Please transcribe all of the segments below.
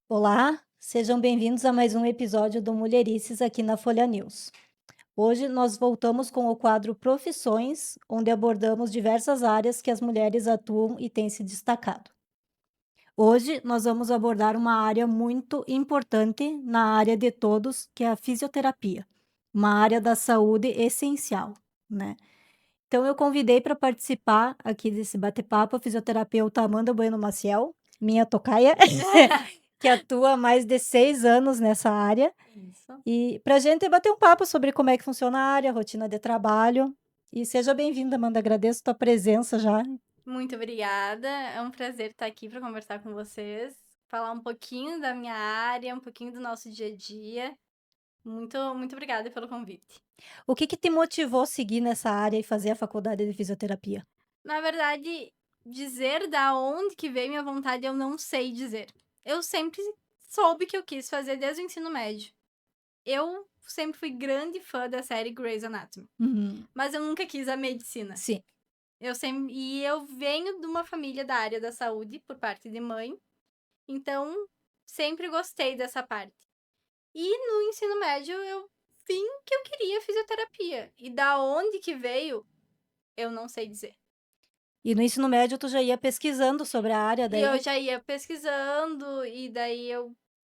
Olá, sejam bem-vindos a mais um episódio do Mulherices aqui na Folha News. Hoje nós voltamos com o quadro Profissões, onde abordamos diversas áreas que as mulheres atuam e têm se destacado. Hoje nós vamos abordar uma área muito importante na área de todos, que é a fisioterapia, uma área da saúde essencial, né? Então eu convidei para participar aqui desse bate-papo a fisioterapeuta Amanda Bueno Maciel, minha tocaia, que atua há mais de 6 anos nessa área, Isso. e para a gente bater um papo sobre como é que funciona a área, a rotina de trabalho. E seja bem-vinda, Amanda, agradeço tua presença já. Muito obrigada. É um prazer estar aqui para conversar com vocês, falar um pouquinho da minha área, um pouquinho do nosso dia a dia. Muito obrigada pelo convite. O que te motivou a seguir nessa área e fazer a faculdade de fisioterapia? Na verdade, dizer da onde que veio minha vontade, eu não sei dizer. Eu sempre soube que eu quis fazer desde o ensino médio. Eu sempre fui grande fã da série Grey's Anatomy, Uhum. mas eu nunca quis a medicina. Sim. Eu venho de uma família da área da saúde por parte de mãe. Então, sempre gostei dessa parte. E no ensino médio eu vi que eu queria fisioterapia. E da onde que veio, eu não sei dizer. E no ensino médio tu já ia pesquisando sobre a área E eu daí? já ia pesquisando, e daí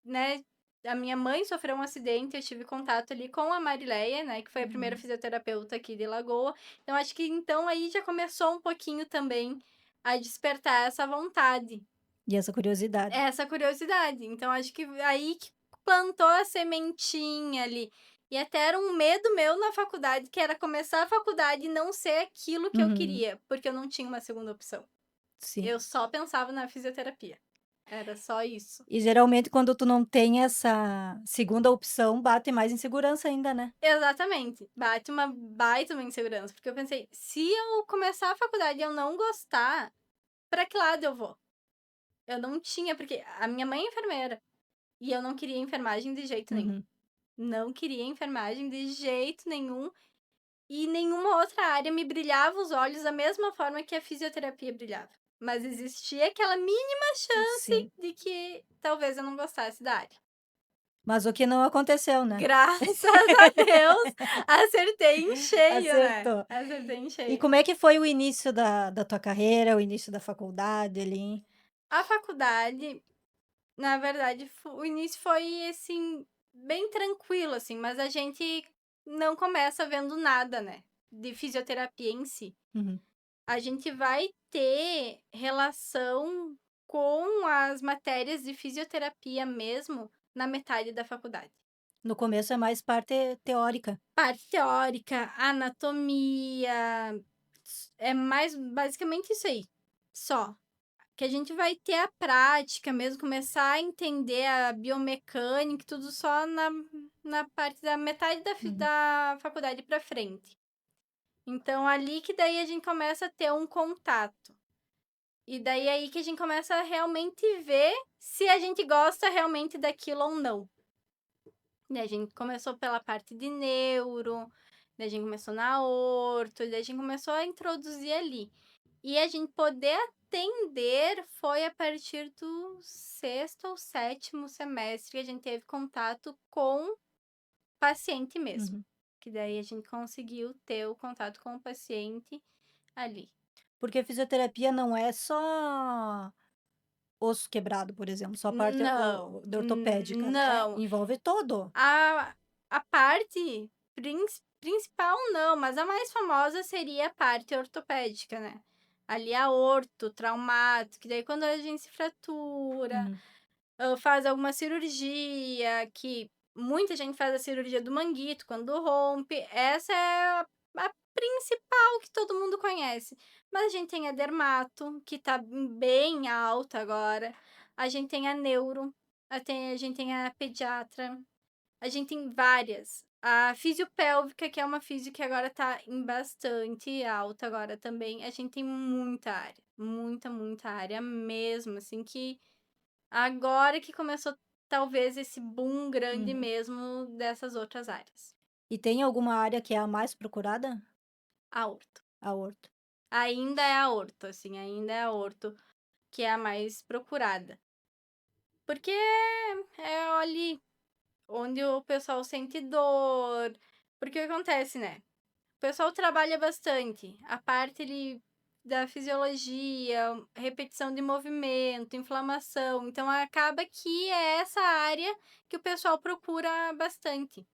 né, a minha mãe sofreu um acidente, eu tive contato ali com a Marileia, né, que foi a primeira Uhum. fisioterapeuta aqui de Lagoa. Então, acho que então aí já começou um pouquinho também a despertar essa vontade. E essa curiosidade. Essa curiosidade. Então, acho que aí que plantou a sementinha ali. E até era um medo meu na faculdade, que era começar a faculdade e não ser aquilo que eu Uhum. queria, porque eu não tinha uma segunda opção. Sim. Eu só pensava na fisioterapia. Era só isso. E geralmente quando tu não tem essa segunda opção, bate mais insegurança ainda, né? Exatamente. Bate uma baita uma insegurança, porque eu pensei, se eu começar a faculdade e eu não gostar, pra que lado eu vou? Eu não tinha, porque a minha mãe é enfermeira e eu não queria enfermagem de jeito nenhum. Uhum. Não queria enfermagem de jeito nenhum. E nenhuma outra área me brilhava os olhos da mesma forma que a fisioterapia brilhava. Mas existia aquela mínima chance Sim. de que talvez eu não gostasse da área. Mas o que não aconteceu, né? Graças a Deus, acertei em cheio, né? Acertou. Acertei em E cheio. como é que foi o início da tua carreira, o início da faculdade ali? A faculdade, na verdade, o início foi assim, bem tranquilo, assim, mas a gente não começa vendo nada, né? De fisioterapia em si. Uhum. A gente vai ter relação com as matérias de fisioterapia mesmo na metade da faculdade. No começo é mais parte teórica. Parte teórica, anatomia, é mais basicamente isso aí, só. Que a gente vai ter a prática mesmo, começar a entender a biomecânica, tudo só na parte da metade Uhum. da faculdade para frente. Então, ali que daí a gente começa a ter um contato. E daí é aí que a gente começa a realmente ver se a gente gosta realmente daquilo ou não. Daí a gente começou pela parte de neuro, daí a gente começou na orto, daí a gente começou a introduzir ali. E a gente poder atender foi a partir do sexto ou sétimo semestre que a gente teve contato com paciente mesmo. Uhum. Que daí a gente conseguiu ter o contato com o paciente ali. Porque a fisioterapia não é só osso quebrado, por exemplo, só a parte Não, da ortopédica, né? não. Envolve todo. A parte principal não, mas a mais famosa seria a parte ortopédica, né? Ali a orto, traumático, que daí quando a gente se fratura, Uhum. faz alguma cirurgia, que muita gente faz a cirurgia do manguito quando rompe, essa é a principal que todo mundo conhece. Mas a gente tem a dermato, que tá bem alta agora, a gente tem a neuro, a gente tem a pediatra, a gente tem várias. A fisiopélvica, que é uma físio que agora tá em bastante alta agora também. A gente tem muita área. Muita área mesmo, assim, que agora que começou talvez esse boom grande Uhum. mesmo dessas outras áreas. E tem alguma área que é a mais procurada? A orto. A orto. Ainda é a orto, assim, ainda é a orto que é a mais procurada. Porque é ali onde o pessoal sente dor. Porque o que acontece, né? O pessoal trabalha bastante. A parte ali da fisiologia, repetição de movimento, inflamação. Então acaba que é essa área que o pessoal procura bastante.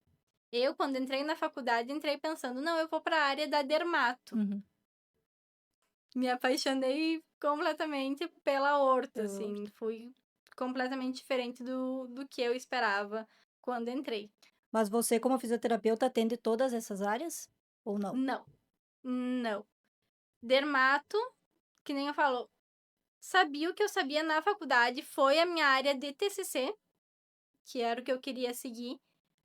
Eu, quando entrei na faculdade, entrei pensando, não, eu vou para a área da dermato. Uhum. Me apaixonei completamente pela horta, Pelo assim, orto. fui completamente diferente do que eu esperava quando entrei. Mas você, como fisioterapeuta, atende todas essas áreas? Ou não? Não, não. Dermato, que nem eu falo, sabia o que eu sabia na faculdade, foi a minha área de TCC, que era o que eu queria seguir.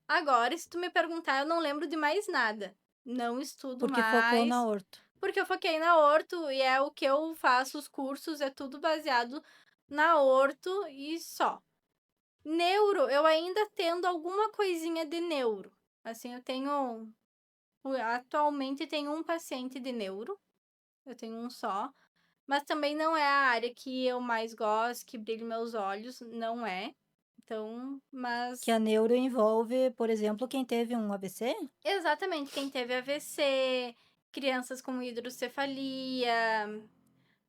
Agora, se tu me perguntar, eu não lembro de mais nada. Não estudo Porque focou na mais, orto. porque eu foquei na orto e é o que eu faço, os cursos, é tudo baseado na orto e só. Neuro, eu ainda tendo alguma coisinha de neuro. Assim, eu tenho. Atualmente tenho um paciente de neuro, eu tenho um só. Mas também não é a área que eu mais gosto, que brilha meus olhos, não é. Então, Que a mas. neuro envolve, por exemplo, quem teve um AVC? Exatamente, quem teve AVC, crianças com hidrocefalia,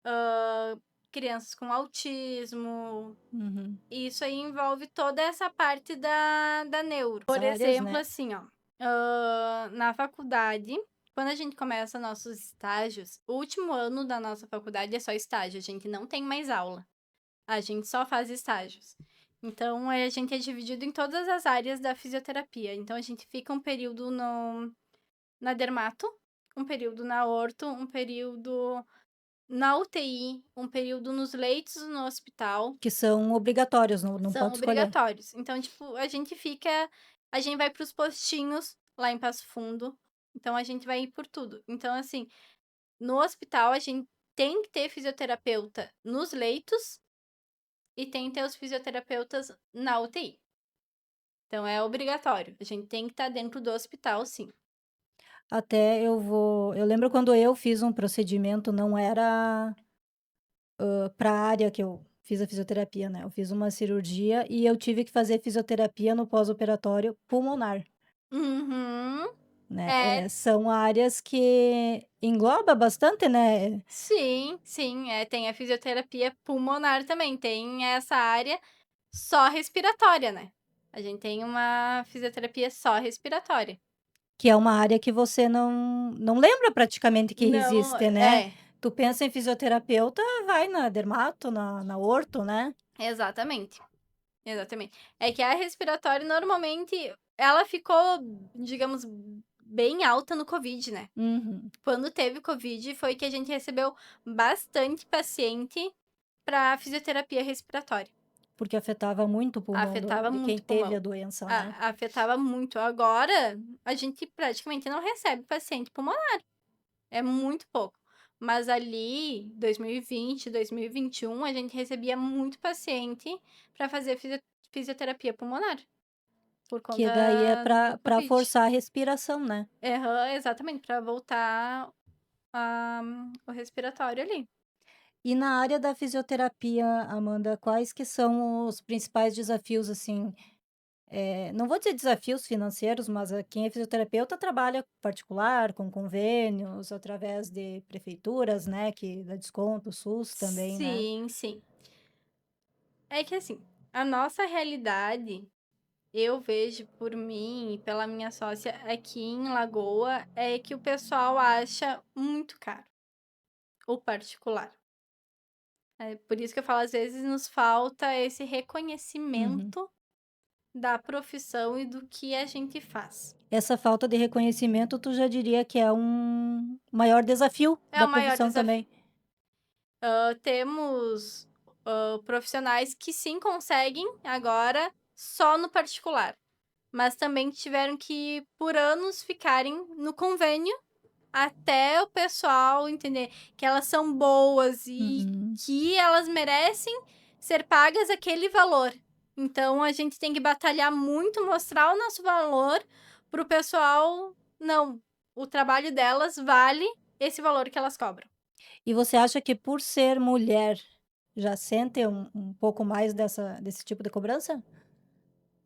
hã, crianças com autismo. Uhum. Isso aí envolve toda essa parte da neuro. As Por áreas, exemplo, né? assim, ó, na faculdade, quando a gente começa nossos estágios, o último ano da nossa faculdade é só estágio, a gente não tem mais aula, a gente só faz estágios. Então, a gente é dividido em todas as áreas da fisioterapia. Então, a gente fica um período na dermato, um período na orto, um período na UTI, um período nos leitos no hospital. Que são obrigatórios, não São pode escolher. obrigatórios. Então, tipo, a gente vai para os postinhos lá em Passo Fundo. Então, a gente vai ir por tudo. Então, assim, no hospital a gente tem que ter fisioterapeuta nos leitos e tem que ter os fisioterapeutas na UTI. Então, é obrigatório. A gente tem que estar dentro do hospital, sim. Até eu lembro quando eu fiz um procedimento, não era, para a área que eu fiz a fisioterapia, né, eu fiz uma cirurgia e eu tive que fazer fisioterapia no pós-operatório pulmonar, Uhum. né, É, são áreas que engloba bastante, né. sim, sim. Tem a fisioterapia pulmonar também. Tem essa área só respiratória, né? A gente tem uma fisioterapia só respiratória. Que é uma área que você não lembra praticamente que Não, existe, né. Tu pensa em fisioterapeuta, vai na dermato, na orto, né. exatamente, exatamente. É que a respiratória normalmente ela ficou, digamos, bem alta no Covid, né? Uhum. Quando teve Covid foi que a gente recebeu bastante paciente para fisioterapia respiratória. Porque afetava muito o pulmão Afetava de quem muito o teve pulmão. a doença, né. Afetava muito. Agora, a gente praticamente não recebe paciente pulmonar. É muito pouco. Mas ali, 2020, 2021, a gente recebia muito paciente para fazer fisioterapia pulmonar, por Que daí é conta do para Covid. forçar a respiração, né. Aham, exatamente, para voltar o respiratório ali. E na área da fisioterapia, Amanda, quais que são os principais desafios, assim, não vou dizer desafios financeiros, mas, quem é fisioterapeuta trabalha particular, com convênios, através de prefeituras, né, que dá desconto, SUS também, né. Sim, sim. É que assim, a nossa realidade, eu vejo por mim e pela minha sócia aqui em Lagoa, é que o pessoal acha muito caro o particular. É por isso que eu falo, às vezes nos falta esse Uhum. reconhecimento da profissão e do que a gente faz. Essa falta de reconhecimento, tu já diria que é um maior desafio É da o maior profissão desafio. também? Temos profissionais que sim conseguem agora só no particular, mas também tiveram que, por anos, ficarem no convênio até o pessoal entender que elas são boas e Uhum. que elas merecem ser pagas aquele valor. Então a gente tem que batalhar muito, mostrar o nosso valor, Pro pessoal, não. O trabalho delas vale esse valor que elas cobram. E você acha que por ser mulher, já sente um pouco mais desse tipo de cobrança?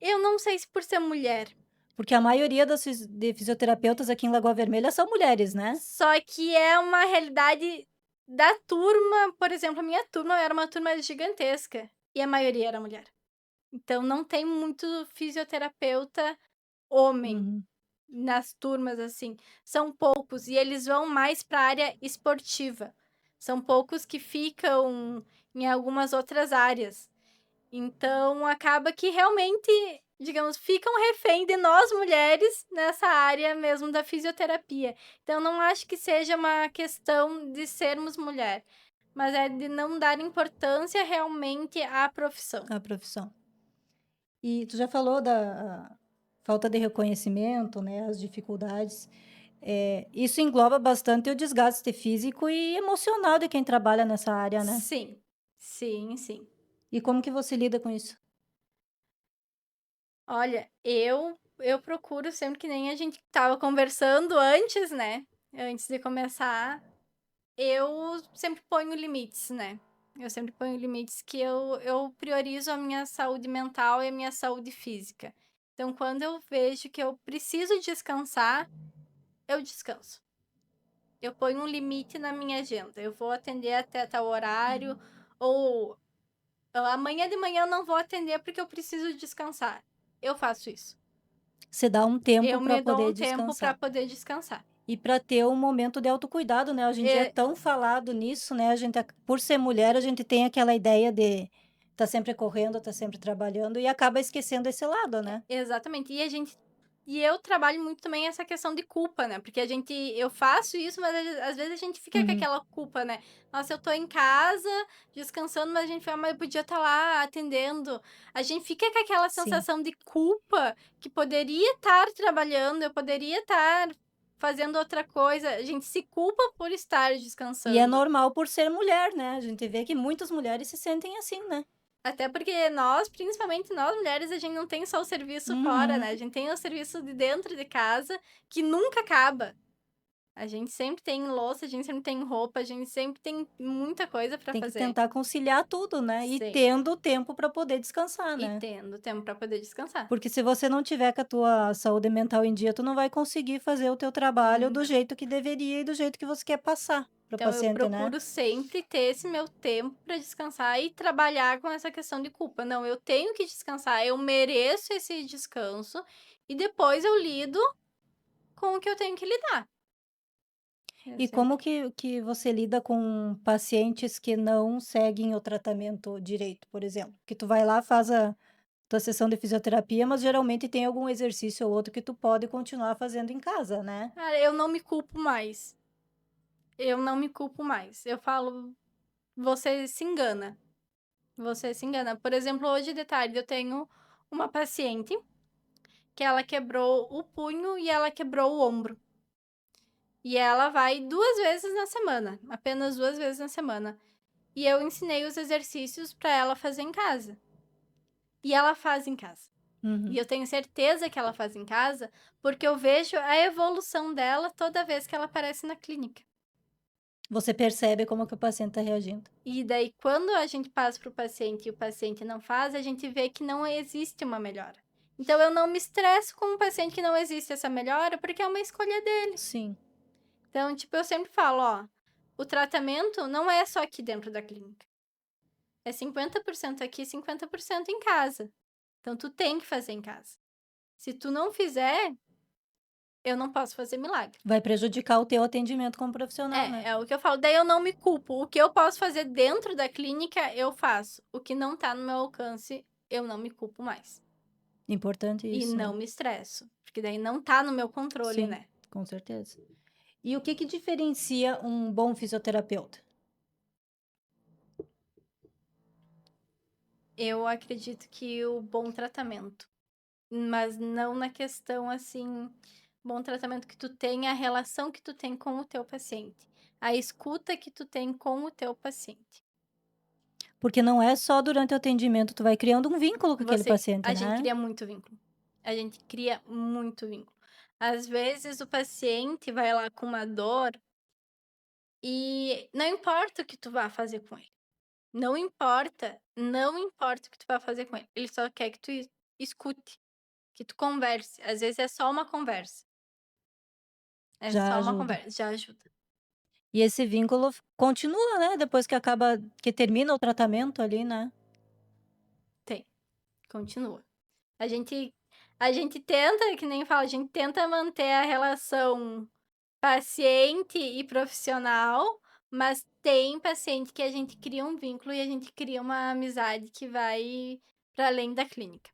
Eu não sei se por ser mulher, Porque a maioria das fisioterapeutas aqui em Lagoa Vermelha são mulheres, né? só que é uma realidade da turma. Por exemplo, a minha turma era uma turma gigantesca e a maioria era mulher. Então não tem muito fisioterapeuta homem Uhum. nas turmas, assim. São poucos e eles vão mais para a área esportiva. São poucos que ficam em algumas outras áreas. Então acaba que realmente, digamos, ficam refém de nós mulheres nessa área mesmo da fisioterapia. Então não acho que seja uma questão de sermos mulher, mas é de não dar importância realmente à profissão. A profissão. E tu já falou da falta de reconhecimento, né, as dificuldades. Isso engloba bastante o desgaste físico e emocional de quem trabalha nessa área, né? Sim, sim, sim. E como que você lida com isso? Olha, eu procuro sempre que nem a gente estava conversando antes, né, antes de começar, eu sempre ponho limites, né. Eu sempre ponho limites que eu priorizo a minha saúde mental e a minha saúde física. Então, quando eu vejo que eu preciso descansar, eu descanso. Eu ponho um limite na minha agenda, eu vou atender até tal horário, ou amanhã de manhã eu não vou atender porque eu preciso descansar. Eu faço isso. Você dá um tempo Eu para me dou poder um tempo para descansar. poder descansar. E para ter um momento de autocuidado, né, hoje em dia é E tão falado nisso, né, a gente por ser mulher, a gente tem aquela ideia de tá sempre correndo, tá sempre trabalhando e acaba esquecendo esse lado, né. exatamente. E eu trabalho muito também essa questão de culpa, né, porque eu faço isso, mas às vezes a gente fica com Uhum. aquela culpa, né. Nossa, eu tô em casa descansando, mas a gente fala: "Mas eu podia estar lá atendendo". A gente fica com aquela Sim. sensação de culpa, que poderia estar trabalhando, eu poderia estar fazendo outra coisa. A gente se culpa por estar E é descansando. normal por ser mulher, né, a gente vê que muitas mulheres se sentem assim, né. Até porque nós, principalmente nós mulheres, a gente não tem só o serviço fora, Uhum. né, a gente tem o serviço de dentro de casa, que nunca acaba. A gente sempre tem louça, a gente sempre tem roupa, a gente sempre tem muita coisa pra Tem que fazer. tentar conciliar tudo, né, e Sempre. tendo tempo para poder descansar, E né. tendo tempo pra poder descansar. Porque se você não tiver com a tua saúde mental em dia, tu não vai conseguir fazer o teu trabalho do Não. jeito que deveria e do jeito que você quer passar para o Então eu paciente, né. procuro sempre ter esse meu tempo pra descansar e trabalhar com essa questão de culpa. Não, eu tenho que descansar, eu mereço esse descanso e depois eu lido com o que eu tenho que lidar. Eu E como sempre que você lida com pacientes que não seguem o tratamento direito, por exemplo? Que tu vai lá, faz a tua sessão de fisioterapia, mas geralmente tem algum exercício ou outro que tu pode continuar fazendo em casa, né. Cara, eu não me culpo mais. Eu não me culpo mais. Eu falo: "Você se engana, você se engana". Por exemplo, hoje de tarde eu tenho uma paciente que ela quebrou o punho e ela quebrou o ombro. E ela vai 2 vezes na semana, apenas 2 vezes na semana. E eu ensinei os exercícios para ela fazer em casa. E ela faz em casa. E Uhum. eu tenho certeza que ela faz em casa, porque eu vejo a evolução dela toda vez que ela aparece na clínica. Você percebe como que o paciente está reagindo. E daí, quando a gente passa para o paciente e o paciente não faz, a gente vê que não existe uma melhora. Então, eu não me estresso com um paciente que não existe essa melhora, porque é uma escolha dele. Sim. Então, tipo, eu sempre falo, ó, o tratamento não é só aqui dentro da clínica. É 50% aqui, 50% em casa. Então, tu tem que fazer em casa. Se tu não fizer, eu não posso fazer milagre. Vai prejudicar o teu atendimento como profissional, né. É o que eu falo. Daí eu não me culpo. O que eu posso fazer dentro da clínica, eu faço. O que não tá no meu alcance, eu não me culpo mais. Importante E isso, não né. me estresso, porque daí não tá no meu controle, Sim, né. com certeza. E o que que diferencia um bom fisioterapeuta? Eu acredito que o bom tratamento, mas não na questão, assim, bom tratamento que tu tenha a relação que tu tem com o teu paciente, a escuta que tu tem com o teu paciente. Porque não é só durante o atendimento, tu vai criando um vínculo com aquele paciente, A gente né. cria muito vínculo. A gente cria muito vínculo. Às vezes o paciente vai lá com uma dor e não importa o que tu vá fazer com ele. Não importa o que tu vai fazer com ele. Ele só quer que tu escute, que tu converse. Às vezes é só uma conversa. É Já só uma ajuda. conversa, já ajuda. E esse vínculo continua, né, depois que termina o tratamento ali, né? Tem, continua. A gente a gente tenta, que nem fala, a gente tenta manter a relação paciente e profissional, mas tem paciente que a gente cria um vínculo e a gente cria uma amizade que vai para além da clínica.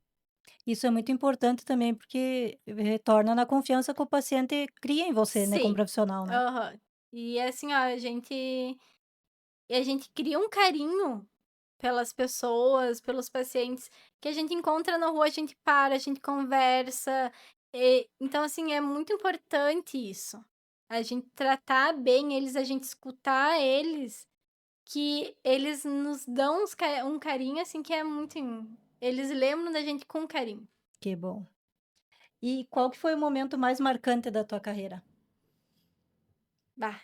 Isso é muito importante também, porque retorna na confiança que o paciente cria em você, né, como Sim, profissional, né? aham. E assim, ó, a gente cria um carinho pelas pessoas, pelos pacientes que a gente encontra na rua, a gente para, a gente conversa. Então, assim, é muito importante isso. A gente tratar bem eles, a gente escutar eles, que eles nos dão um carinho, assim, que é muito. Eles lembram da gente com carinho. Que bom. E qual que foi o momento mais marcante da tua carreira? Bah,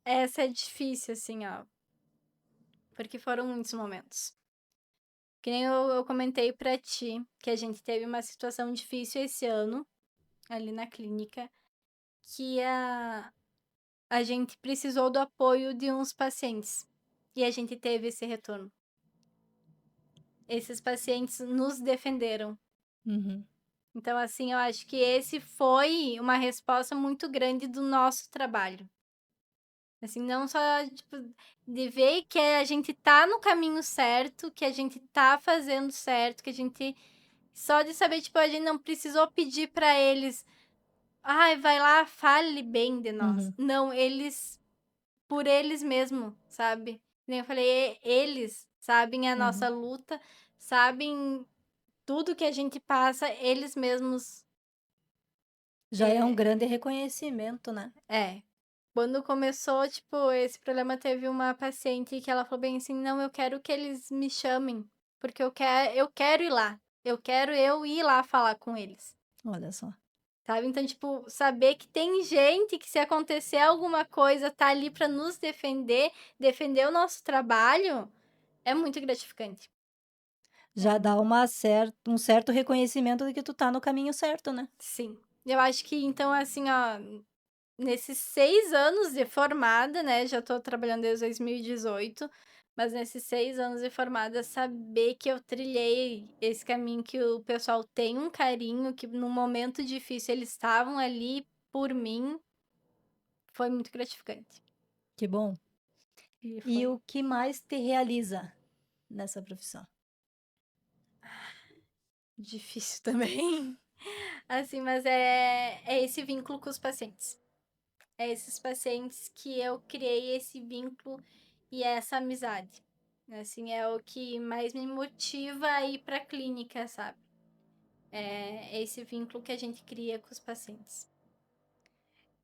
essa é difícil, assim, ó, porque foram muitos momentos. Que nem eu comentei pra ti, que a gente teve uma situação difícil esse ano, ali na clínica, que a gente precisou do apoio de uns pacientes. E a gente teve esse retorno. Esses pacientes nos defenderam. Uhum, Então, assim, eu acho que esse foi uma resposta muito grande do nosso trabalho. Assim, não só, tipo, de ver que a gente tá no caminho certo, que a gente tá fazendo certo, que a gente. Só de saber, tipo, a gente não precisou pedir pra eles. Ai, vai lá, fale bem de nós. uhum, Não, eles, por eles mesmo, sabe? Nem eu falei, eles sabem a nossa uhum. luta, sabem tudo que a gente passa, eles mesmos. Já é um É, grande reconhecimento, né? é. Quando começou, tipo, esse problema, teve uma paciente que ela falou bem assim: não, eu quero que eles me chamem, porque eu quero ir lá. Eu quero eu ir lá falar com eles. Olha só. Sabe, então, tipo, saber que tem gente que se acontecer alguma coisa, tá ali pra nos defender, defender o nosso trabalho, é muito gratificante. É Já dá um certo reconhecimento de que tu tá no caminho certo, né? sim. Eu acho que então, assim, ó, nesses 6 anos de formada, né, já tô trabalhando desde 2018, mas nesses 6 anos de formada, saber que eu trilhei esse caminho, que o pessoal tem um carinho, que no momento difícil eles estavam ali por mim, foi muito gratificante. Que bom. E E foi. o que mais te realiza nessa profissão? Difícil também. Assim, mas é esse vínculo com os pacientes. É esses pacientes que eu criei esse vínculo e essa amizade. Assim, é o que mais me motiva a ir pra clínica, sabe? É esse vínculo que a gente cria com os pacientes.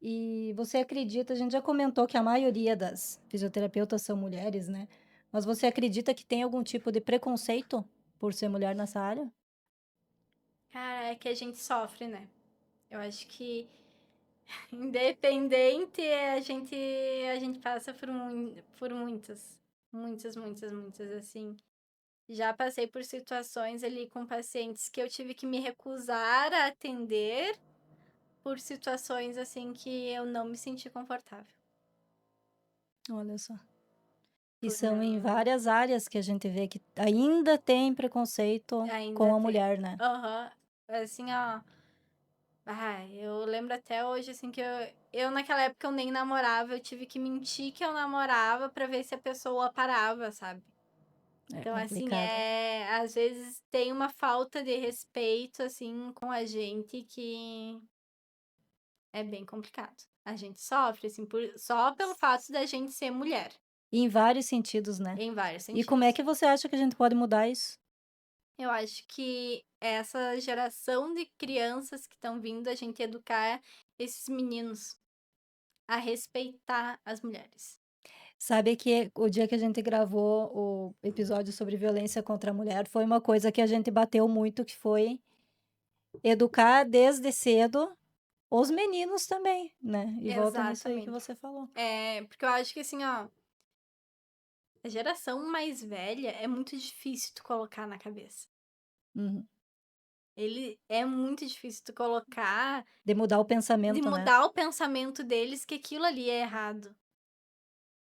E você acredita, a gente já comentou que a maioria das fisioterapeutas são mulheres, né? Mas você acredita que tem algum tipo de preconceito por ser mulher nessa área? Cara, é que a gente sofre, né? Eu acho que independente, a gente passa por muitas, assim. Já passei por situações ali com pacientes que eu tive que me recusar a atender por situações assim que eu não me senti confortável. Olha só. E Por são em não. várias áreas que a gente vê que ainda tem preconceito com Ainda a tem. mulher, né? Aham. Assim, ó. Ai, eu lembro até hoje, assim, que eu naquela época eu nem namorava, eu tive que mentir que eu namorava pra ver se a pessoa parava, sabe? É Então, assim, complicado. às vezes tem uma falta de respeito, assim, com a gente que é bem complicado. A gente sofre, assim, só pelo fato da gente ser mulher, Em vários sentidos, né? em vários E como é sentidos. que você acha que a gente pode mudar isso? Eu acho que essa geração de crianças que estão vindo, a gente educar esses meninos a respeitar as mulheres. Sabe que o dia que a gente gravou o episódio sobre violência contra a mulher foi uma coisa que a gente bateu muito, que foi educar desde cedo os meninos também, né, e volta nisso aí que Exatamente. você falou. Porque eu acho que assim, ó, a geração mais velha é muito difícil tu colocar na cabeça. Uhum. Ele é muito difícil tu colocar, De mudar o de pensamento, né. mudar o pensamento deles que aquilo ali é errado.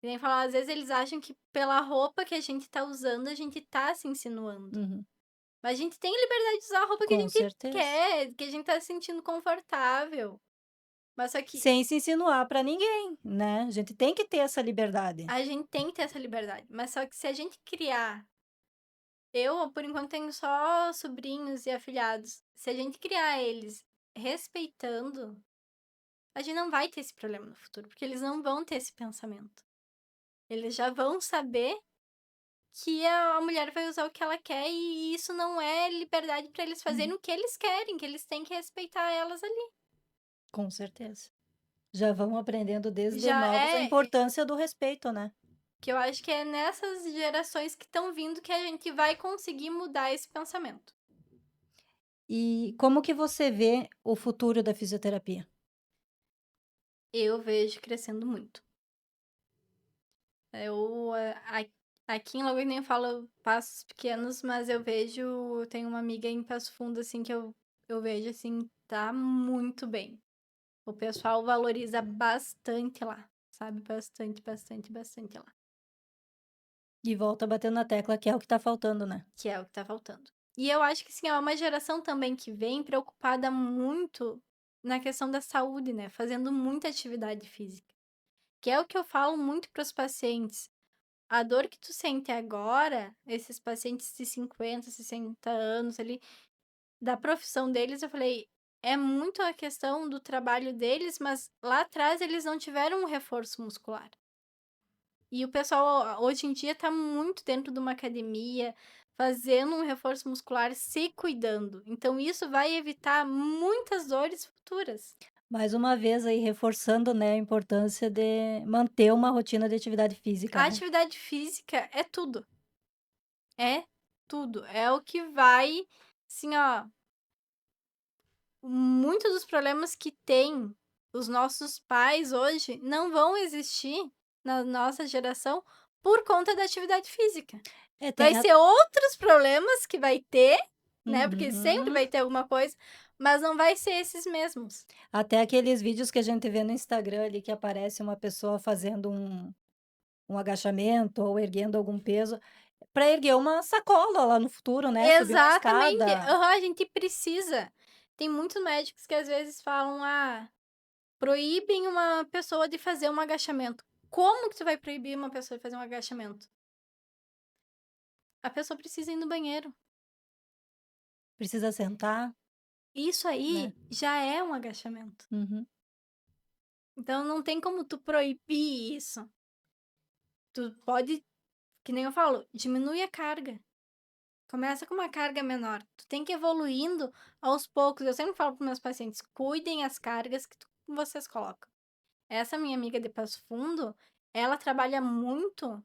Que nem falar, às vezes eles acham que pela roupa que a gente tá usando, a gente tá se insinuando. Uhum. Mas a gente tem liberdade de usar a roupa que a Com gente certeza. quer, que a gente tá se sentindo confortável. Mas só que Sem se insinuar pra ninguém, né, a gente tem que ter essa liberdade. a gente tem que ter essa liberdade. Mas só que se a gente criar. Eu, por enquanto, tenho só sobrinhos e afilhados. Se a gente criar eles respeitando, a gente não vai ter esse problema no futuro, porque eles não vão ter esse pensamento. Eles já vão saber que a mulher vai usar o que ela quer e isso não é liberdade pra eles fazerem Uhum. o que eles querem, que eles têm que respeitar elas ali. Com certeza. Já vão aprendendo desde Já novos a é importância do respeito, né. que eu acho que é nessas gerações que estão vindo que a gente vai conseguir mudar esse pensamento. E como que você vê o futuro da fisioterapia? Eu vejo crescendo muito. Eu, aqui em Lagoa nem eu falo passos pequenos, mas eu vejo, tenho uma amiga em Passo Fundo, assim, que eu vejo, assim, tá muito bem. O pessoal valoriza bastante lá, sabe? Bastante, bastante, bastante lá. E volta batendo na tecla que é o que tá faltando, né. Que é o que tá faltando. E eu acho que, sim, é uma geração também que vem preocupada muito na questão da saúde, né? Fazendo muita atividade física. Que é o que eu falo muito para os pacientes. A dor que tu sente agora, esses pacientes de 50, 60 anos ali, da profissão deles, eu falei, é muito a questão do trabalho deles, mas lá atrás eles não tiveram um reforço muscular. E o pessoal hoje em dia tá muito dentro de uma academia, fazendo um reforço muscular, se cuidando. Então isso vai evitar muitas dores futuras. Mais uma vez aí reforçando, né, a importância de manter uma rotina de atividade física, A né. atividade física é tudo. É tudo. É o que vai, assim, ó. Muitos dos problemas que têm os nossos pais hoje não vão existir na nossa geração por conta da atividade física. É, Vai tem a ser outros problemas que vai ter, né, porque sempre uhum. vai ter alguma coisa, mas não vai ser esses mesmos. Até aqueles vídeos que a gente vê no Instagram ali que aparece uma pessoa fazendo um agachamento ou erguendo algum peso, para erguer uma sacola lá no futuro, né, subir uma Exatamente. escada. Aham, a gente precisa. Tem muitos médicos que às vezes falam: "Ah, proíbem uma pessoa de fazer um agachamento". Como que tu vai proibir uma pessoa de fazer um agachamento? A pessoa precisa ir no banheiro. Precisa sentar, Isso né. aí já é um agachamento. Uhum. Então não tem como tu proibir isso. Tu pode, que nem eu falo, diminui a carga. Começa com uma carga menor. Tu tem que ir evoluindo aos poucos. Eu sempre falo para meus pacientes, cuidem as cargas que vocês colocam. Essa minha amiga de Passo Fundo, ela trabalha muito,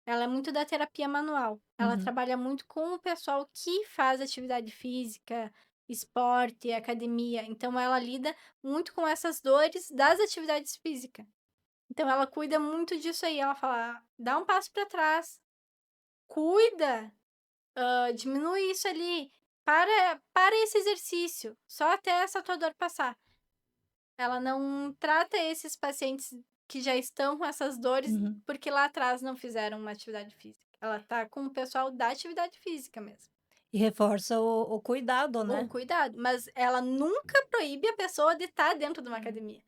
ela é muito da terapia manual. Ela Uhum. trabalha muito com o pessoal que faz atividade física, esporte, academia. Então ela lida muito com essas dores das atividades físicas. Então ela cuida muito disso aí. Ela fala: "Ah, dá um passo para trás, cuida, diminui isso ali, para esse exercício, só até essa tua dor passar". Ela não trata esses pacientes que já estão com essas dores, Uhum. porque lá atrás não fizeram uma atividade física. Ela tá com o pessoal da atividade física mesmo, E reforça o cuidado, o né. cuidado, mas ela nunca proíbe a pessoa de estar dentro de uma Uhum. academia.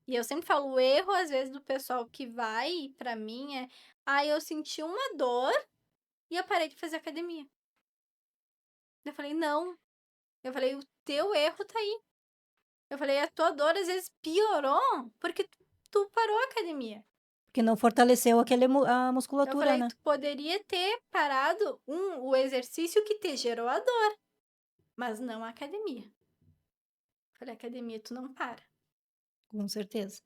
E eu sempre falo, o erro às vezes do pessoal que vai pra mim é: "Ah, eu senti uma dor e eu parei de fazer academia". Eu falei: "Não". Eu falei: "O teu erro tá aí". Eu falei: "A tua dor às vezes piorou porque tu parou a academia". Porque não fortaleceu aquele a Eu musculatura, falei: né. "Tu poderia ter parado o exercício que te gerou a dor, mas não a academia". Eu falei: "Academia tu não para". Com certeza.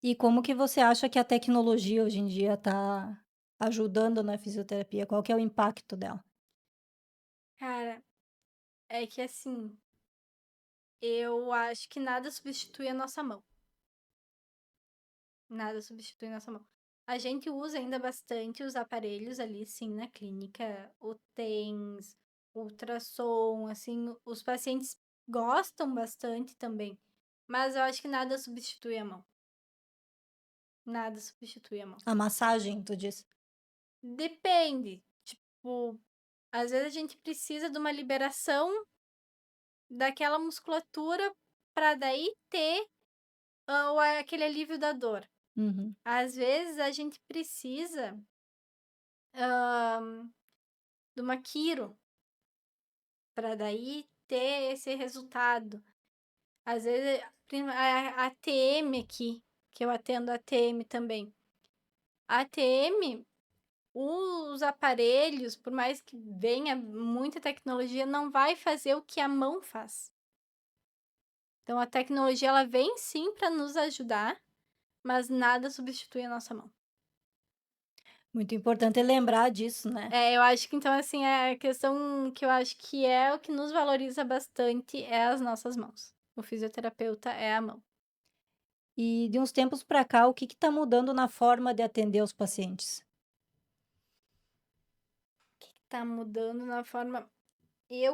E como que você acha que a tecnologia hoje em dia está ajudando na fisioterapia? Qual que é o impacto dela? Cara, é que assim, eu acho que nada substitui a nossa mão. Nada substitui a nossa mão. A gente usa ainda bastante os aparelhos ali, sim, na clínica, o TENS, ultrassom, assim, os pacientes gostam bastante também. Mas eu acho que nada substitui a mão. Nada substitui a mão. A massagem, tu disse? Depende. Tipo, às vezes a gente precisa de uma liberação daquela musculatura para daí ter aquele alívio da dor. Uhum. Às vezes a gente precisa de uma quiro para daí ter esse resultado. Às vezes a ATM aqui, que eu atendo a ATM também. A ATM, os aparelhos, por mais que venha muita tecnologia, não vai fazer o que a mão faz. Então a tecnologia ela vem sim para nos ajudar, mas nada substitui a nossa mão. Muito importante lembrar disso, né? Eu acho que então assim, a questão que eu acho que é o que nos valoriza bastante é as nossas mãos. O fisioterapeuta é a mão. E de uns tempos para cá, o que está mudando na forma de atender os pacientes? Tá mudando na forma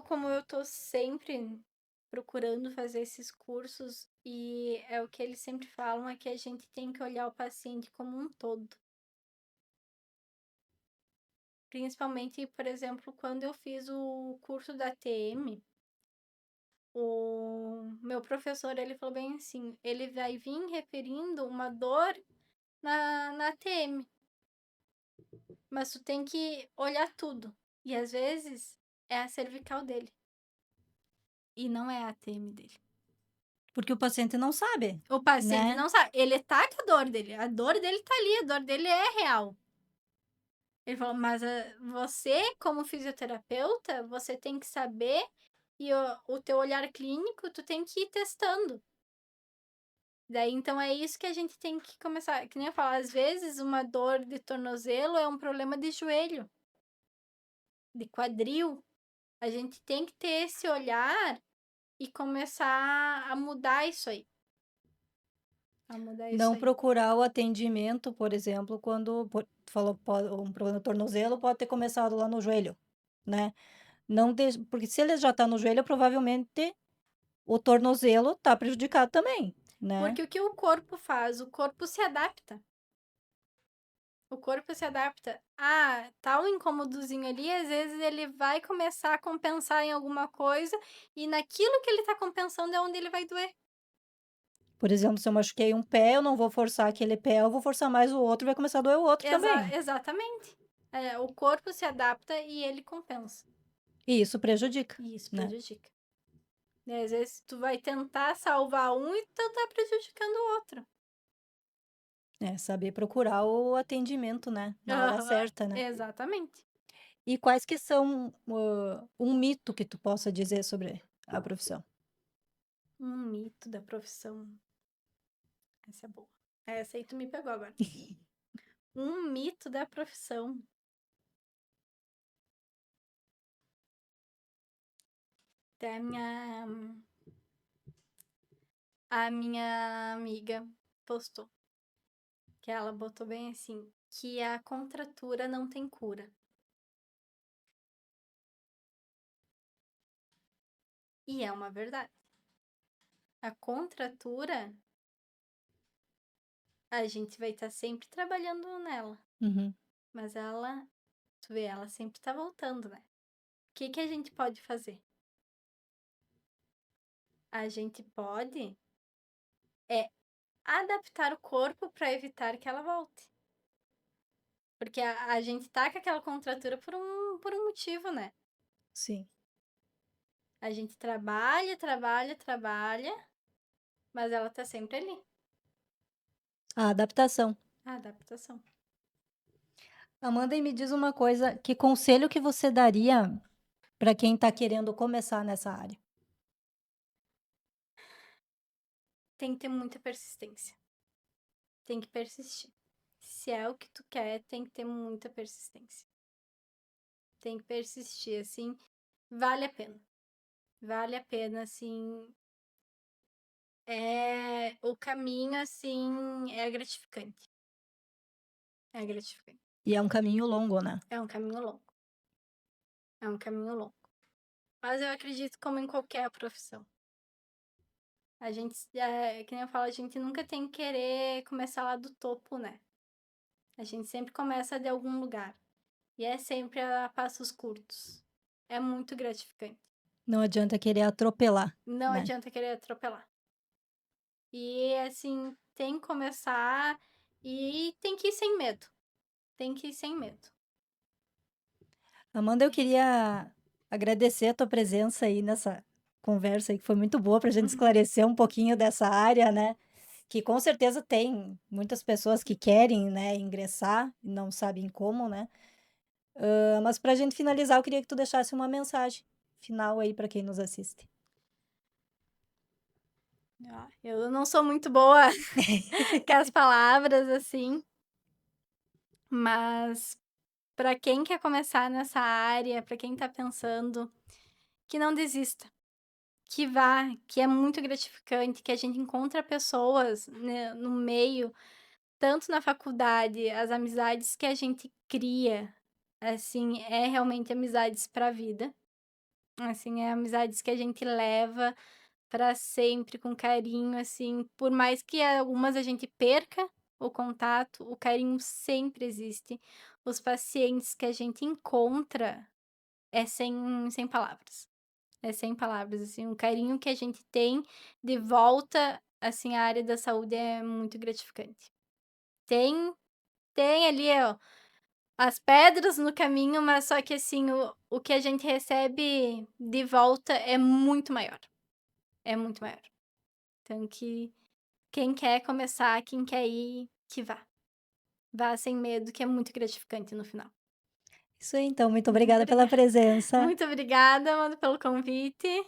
como eu tô sempre procurando fazer esses cursos e é o que eles sempre falam, é que a gente tem que olhar o paciente como um todo. Principalmente, por exemplo, quando eu fiz o curso da TM, o meu professor, ele falou bem assim, ele vai vir referindo uma dor na TM, mas tu tem que olhar tudo. E às vezes é a cervical dele e não é a TM dele. Porque o paciente não sabe, O paciente né? não sabe. Ele tá com a dor dele tá ali, a dor dele é real. Ele falou, mas você, como fisioterapeuta, você tem que saber e o teu olhar clínico, tu tem que ir testando. Daí, então, é isso que a gente tem que começar. Que nem eu falo, às vezes uma dor de tornozelo é um problema de joelho, de quadril. A gente tem que ter esse olhar e começar a mudar isso aí. A mudar isso Não aí. procurar o atendimento, por exemplo, quando tu falou um problema no tornozelo pode ter começado lá no joelho, né? Não porque se ele já está no joelho, provavelmente o tornozelo está prejudicado também, né? Porque o que o corpo faz? O corpo se adapta. O corpo se adapta. Ah, tá um incômodozinho ali, às vezes ele vai começar a compensar em alguma coisa, e naquilo que ele tá compensando é onde ele vai doer. Por exemplo, se eu machuquei um pé, eu não vou forçar aquele pé, eu vou forçar mais o outro, vai começar a doer o outro também. Exatamente. O corpo se adapta e ele compensa. E isso prejudica, E isso né? prejudica. E às vezes tu vai tentar salvar um e tu tá prejudicando o outro. É saber procurar o atendimento, né? Na hora Aham, certa, né? exatamente. E quais que são um mito que tu possa dizer sobre a profissão? Um mito da profissão. Essa é boa. Essa aí tu me pegou agora. Um mito da profissão. Até a minha amiga postou. Que ela botou bem assim, que a contratura não tem cura. E é uma verdade. A contratura, a gente vai estar sempre trabalhando nela. Uhum. Mas ela, tu vê, ela sempre tá voltando, né? O que que a gente pode fazer? A gente pode adaptar o corpo para evitar que ela volte. Porque a gente tá com aquela contratura por um motivo, né? Sim. A gente trabalha, trabalha, trabalha, mas ela tá sempre ali. A adaptação. A adaptação. Amanda, e me diz uma coisa, que conselho que você daria para quem está querendo começar nessa área? Tem que ter muita persistência. Tem que persistir. Se é o que tu quer, tem que ter muita persistência. Tem que persistir, assim, vale a pena. Vale a pena, assim. O caminho, assim, é gratificante. É gratificante. E é um caminho longo, né? É um caminho longo. É um caminho longo. Mas eu acredito como em qualquer profissão. A gente, que nem eu falo, a gente nunca tem que querer começar lá do topo, né? A gente sempre começa de algum lugar. E é sempre a passos curtos. É muito gratificante. Não adianta querer atropelar, Não né? adianta querer atropelar. E, assim, tem que começar e tem que ir sem medo. Tem que ir sem medo. Amanda, eu queria agradecer a tua presença aí nessa conversa aí, que foi muito boa para a gente esclarecer um pouquinho dessa área, né? Que com certeza tem muitas pessoas que querem, né, ingressar e não sabem como, né? Mas para a gente finalizar, eu queria que tu deixasse uma mensagem final aí para quem nos assiste. Eu não sou muito boa com as palavras, assim, mas para quem quer começar nessa área, para quem tá pensando, que não desista, que vá, que é muito gratificante, que a gente encontra pessoas, né, no meio, tanto na faculdade, as amizades que a gente cria, assim, é realmente amizades pra vida. Assim, é amizades que a gente leva pra sempre com carinho, assim, por mais que algumas a gente perca o contato, o carinho sempre existe. Os pacientes que a gente encontra é sem palavras. É sem palavras, assim, o carinho que a gente tem de volta, assim, à área da saúde é muito gratificante. Tem tem ali, ó, as pedras no caminho, mas só que, assim, o que a gente recebe de volta é muito maior. É muito maior. Então que quem quer começar, quem quer ir, que vá. Vá sem medo, que é muito gratificante no final. Isso aí, então, muito obrigada pela presença. Muito obrigada, mano, pelo convite.